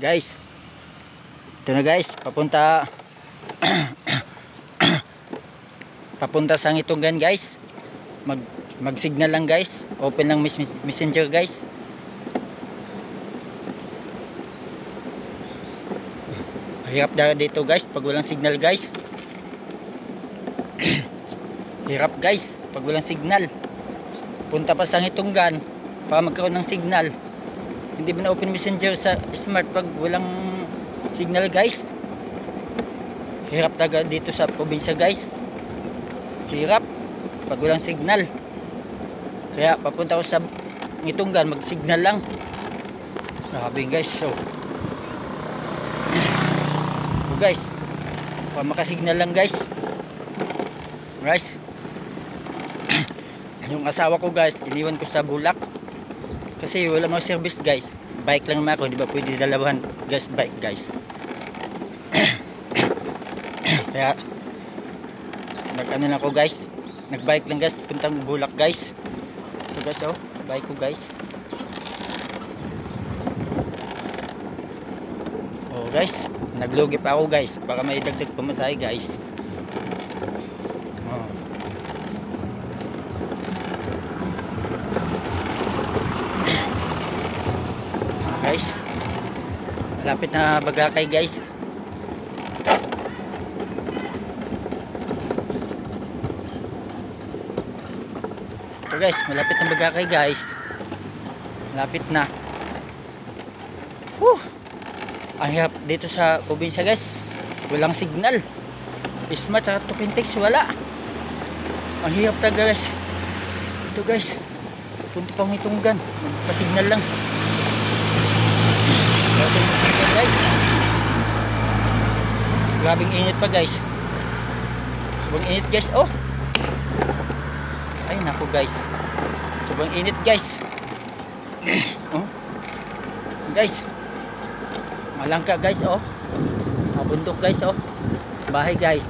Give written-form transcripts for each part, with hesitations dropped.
Guys, ito na guys, papunta papunta sa Ngitungan guys. Mag signal lang guys. Open lang messenger guys. Hirap dito guys pag walang signal guys. Hirap guys pag walang signal. Punta pa sa Ngitungan para magkaroon ng signal. Hindi ba na open messenger sa smart pag walang signal guys? Hirap talaga dito sa probinsya guys. Hirap pag walang signal. Kaya papunta ko sa Ngitungan, mag signal lang. Grabe guys. So guys, para makasignal lang guys. Guys, yung asawa ko guys, iniwan ko sa Bulak kasi wala mga service guys. Bike lang naman ako, di ba pwede dalawahan guys, bike guys. Kaya nag-ano na ako guys, nagbike lang guys, puntang Bulak guys. Ito guys, oh, bike ko guys. Oh guys, naglugi pa ako guys para may dagdag pamasahe guys. Oh. Guys, malapit na Bagakay guys. Ito guys, malapit na Bagakay guys. Malapit na. Ang hirap dito sa probinsya guys. Walang signal. Smart at Tukintex wala. Ang hirap talaga guys. Ito guys, punti pang Ngitungan, magpa-signal lang. Guys, grabing init pa guys. Sobrang init guys. Oh, ay naku guys, sobrang init guys. Oh guys, malangka guys. Oh, mabundok guys. Oh, bahay guys,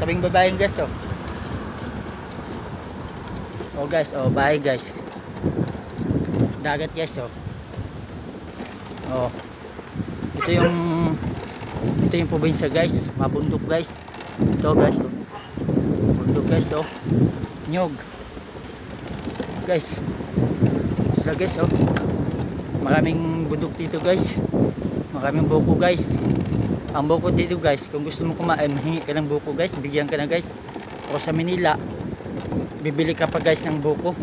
tabing babaeng guys. Oh, oh guys. Oh, bahay guys, dagat guys. Oh, oh, ito yung probinsya guys, mabundok guys. Ito guys, oh, bundok guys. Oh, nyog guys, sila guys. Oh, maraming bundok dito guys, maraming buko guys. Ang buko dito guys, kung gusto mo kumain, hingi ka ng buko guys, bigyan ka na guys. O sa Manila, bibili ka pa guys ng buko,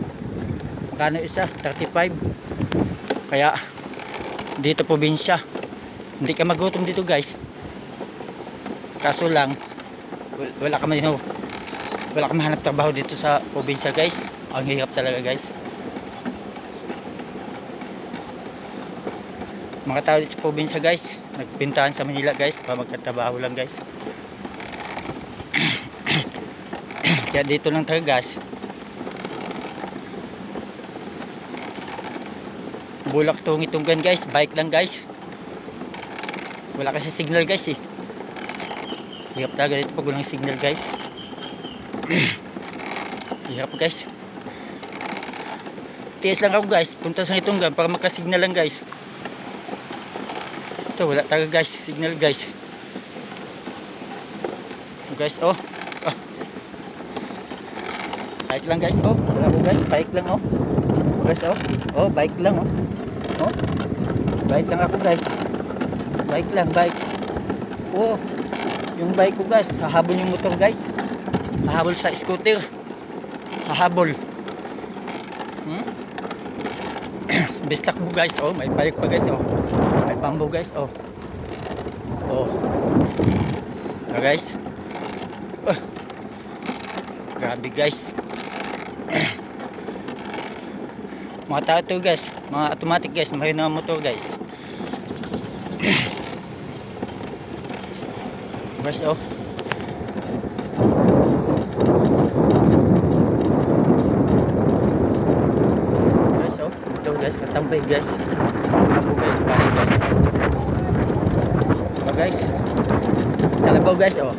magkano isa? 35. Kaya dito probinsya, hindi ka magutom dito guys. Kaso lang wala ka mahanap trabaho dito sa probinsya guys. Ang hirap talaga guys. Mga tao dito sa probinsya guys, nagpintahan sa Manila guys para magkatrabaho lang guys. Kaya dito lang talaga guys. Bulak to Ngitungan guys, bike lang guys. Wala kasi signal guys eh. Hirap talaga dito pag walang signal guys. Hirap guys. Tiis lang ako guys, punta sa Ngitungan para makasignal lang guys. Ito wala talaga guys, signal guys. Guys, oh, ah, bike lang guys. Oh, wala ko guys, bike lang. Oh guys, oh, oh, bike lang. Oh, oh, bike lang ako guys. Bike lang, bike. Oh, yung bike ko guys, hahabol yung motor guys. Hahabol sa scooter. Hahabol. Bistak mo guys. Oh, may bike pa guys. Oh, may pambo guys. Oh, oh, oh guys. Grabe guys. Mga tao to guys, mga automatic guys, mahal na motor guys. Guys, oh, guys, oh, ito guys, katambay guys. Ako guys, bahay guys. Oh guys, kalabaw guys. Oh,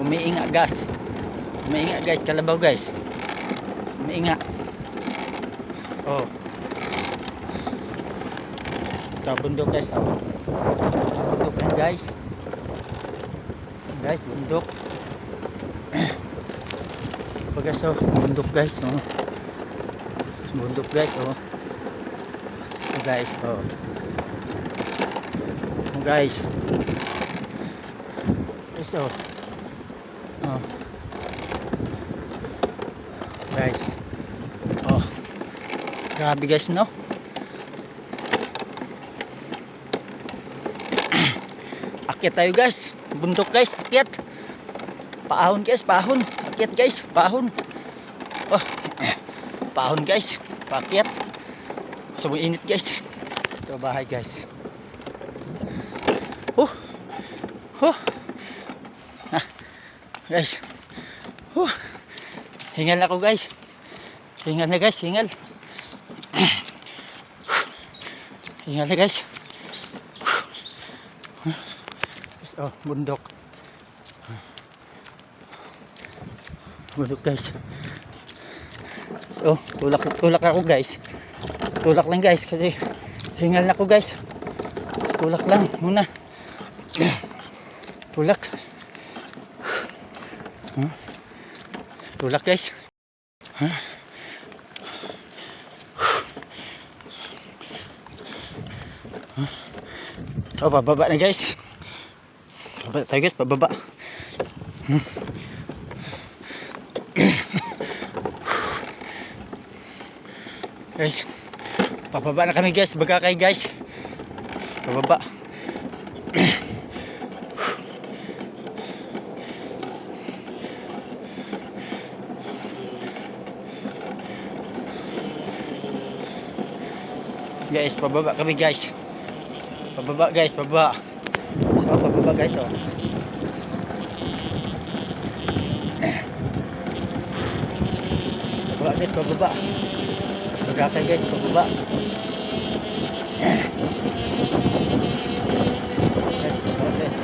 umiinga gas. Umiinga guys, kalabaw guys. Umiinga. Oh, Ito bundok guys, oh. Bundok yan guys. Guys, bundok. Pagkas, oh, bundok guys, oh. Bundok guys, oh. Oh guys, oh. Oh guys. Guys, oh. Oh. Guys. Oh. Grabe guys, no? Akyat tayo guys. Bundok guys, akyat. Paahon guys, paahon. Akyat guys, paahon. Oh. Paahon guys, paakyat. Init guys. Ito bahay guys. Guys. Hingal ako guys. Hingal na guys, hingal. Hingal na guys. Oh, bundok. Bundok guys. Oh, tulak ako guys. Tulak lang guys kasi hingal na ako guys. Tulak lang muna. Tulak. Tulak guys. Oh, bababa na guys. Bababa tayo guys, bababa. Guys, bababa na kami guys, bagakay guys. Bababa. Guys, pababa kami guys. Pababa guys, pababa. So, pababa guys, oh. Pababa guys, pababa. Bagakay guys, pababa. Guys, pababa guys.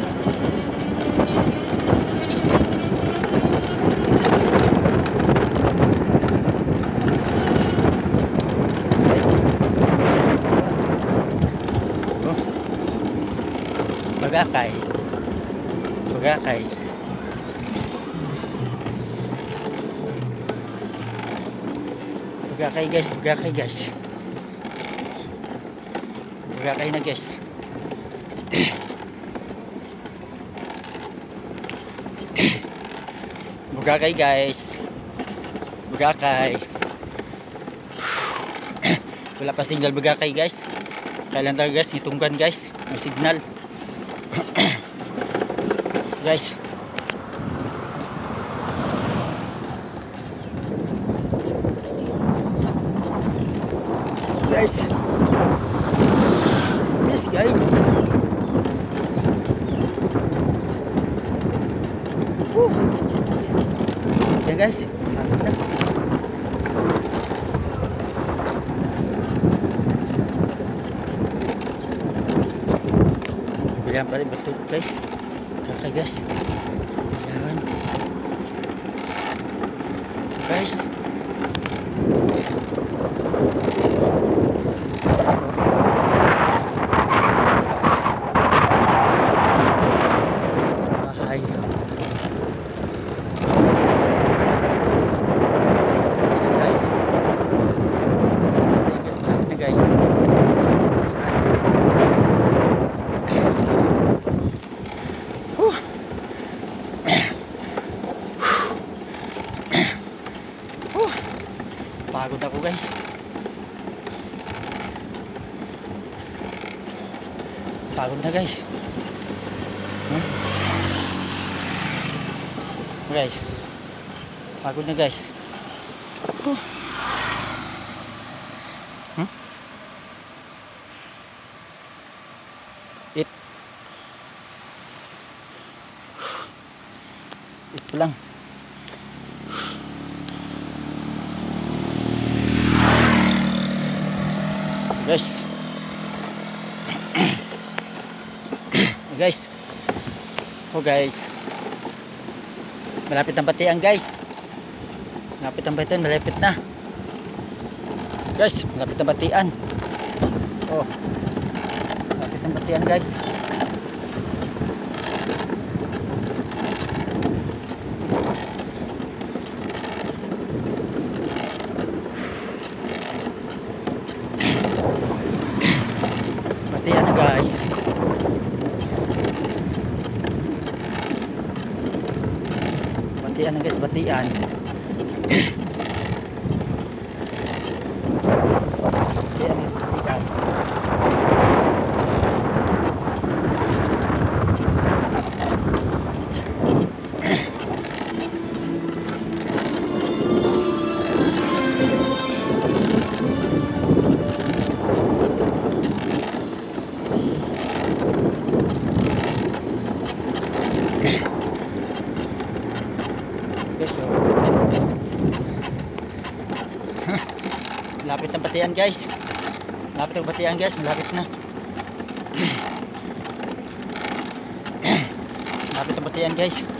Bagakay. Bagakay. Bagakay guys, bagakay guys. Bagakay na guys. Bagakay guys. Bagakay. Wala pa signal bagakay guys. Kailan talaga guys, itunggan guys. May signal. Guys. Guys. Yes guys. Ya guys. Bilang balik betul guys. Kakak guys. Jangan. Guys. Pagod ako guys. Pagod na guys. Guys. Pagod na guys. It lang. Guys. Guys. Oh guys. Malapit ang batian guys. Malapit ang batian, malapit na. Guys, malapit ang batian. Oh. ng batian guys. Batian na guys. Batian na guys, batian. Batian guys, batian. Guys, so malapit ang batian guys. Malapit ang batian guys, malapit na. Malapit ang batian guys.